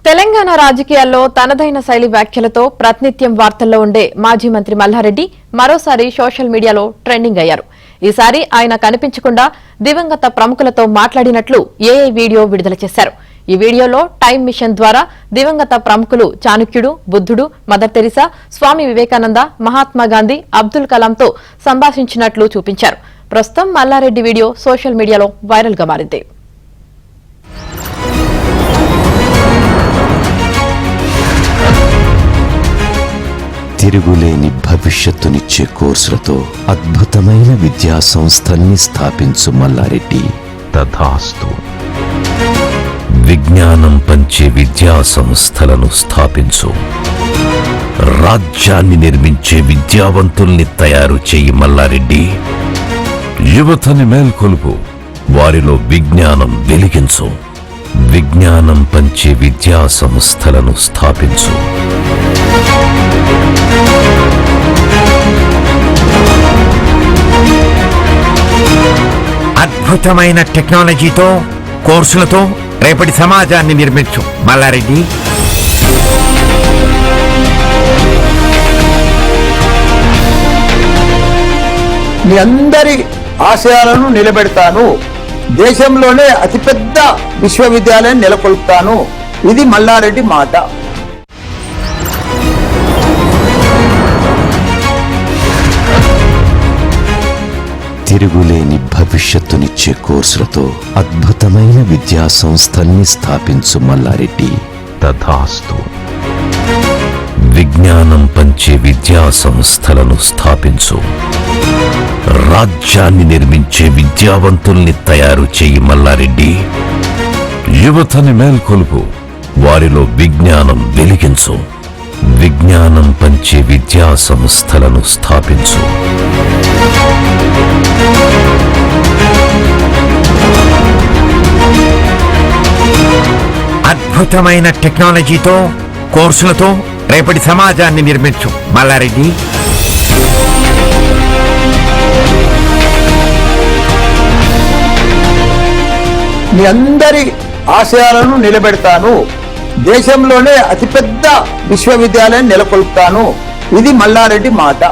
తెలంగాణ రాజకీయాల్లో తనదైన శైలి వ్యాఖ్యలతో ప్రతినిత్యం వార్తల్లో ఉండే మాజీ మంత్రి మల్లారెడ్డి మరోసారి సోషల్ మీడియాలో ట్రెండింగ్ అయ్యారు. ఈసారి ఆయన కనిపించకుండా దివంగత ప్రముఖులతో మాట్లాడినట్లు ఏఐ వీడియో విడుదల చేశారు. ఈ వీడియోలో టైం మిషన్ ద్వారా దివంగత ప్రముఖులు చాణక్యుడు, బుద్ధుడు, మదర్ తెరిసా, స్వామి వివేకానంద, మహాత్మా గాంధీ, అబ్దుల్ కలాంతో సంభాషించినట్లు చూపించారు. ప్రస్తుతం మల్లారెడ్డి వీడియో సోషల్ మీడియాలో వైరల్ గా మారింది. తిరుగులేని భవిష్యత్తునిచ్చే కోర్సులతో అద్భుతమైన విద్యా సంస్థల్ని స్థాపించు మల్లారెడ్డి. తథాస్తు. విజ్ఞానం పంచే విద్యా సంస్థలను స్థాపించు. రాజ్యాన్ని నిర్మించే విద్యావంతుల్ని తయారు చేయి మల్లారెడ్డి. యువతని మేల్కొలుపు, వారిలో విజ్ఞానం వెలిగించు. విజ్ఞానం పంచే విద్యా సంస్థలను స్థాపించు. అద్భుతమైన టెక్నాలజీతో, కోర్సులతో రేపటి సమాజాన్ని నిర్మించు మల్లారెడ్డి. మీ అందరి ఆశయాలను నిలబెడతాను. దేశంలోనే అతిపెద్ద విశ్వవిద్యాలయం నెలకొల్పుతాను. ఇది మల్లారెడ్డి మాట. తిరుగులేని భవిష్యత్తునిచ్చే కోర్సులతో అద్భుతమైన విద్యా సంస్థల్ని స్థాపించు మల్లారెడ్డి. తథాస్తు. విజ్ఞానం పంచే విద్యా సంస్థలను స్థాపించు. రాజ్యాన్ని నిర్మించే విద్యావంతుల్ని తయారు చేయి మల్లారెడ్డి. యువతని మేల్కొలుపు, వారిలో విజ్ఞానం వెలిగించు. విజ్ఞానం పంచే విద్యా సంస్థలను స్థాపించు. అద్భుతమైన టెక్నాలజీతో, కోర్సులతో రేపటి సమాజాన్ని నిర్మించు మల్లారెడ్డి. మీ అందరి ఆశయాలను నిలబెడతాను. దేశంలోనే అతిపెద్ద విశ్వవిద్యాలయం నెలకొల్పుతాను. ఇది మల్లారెడ్డి మాట.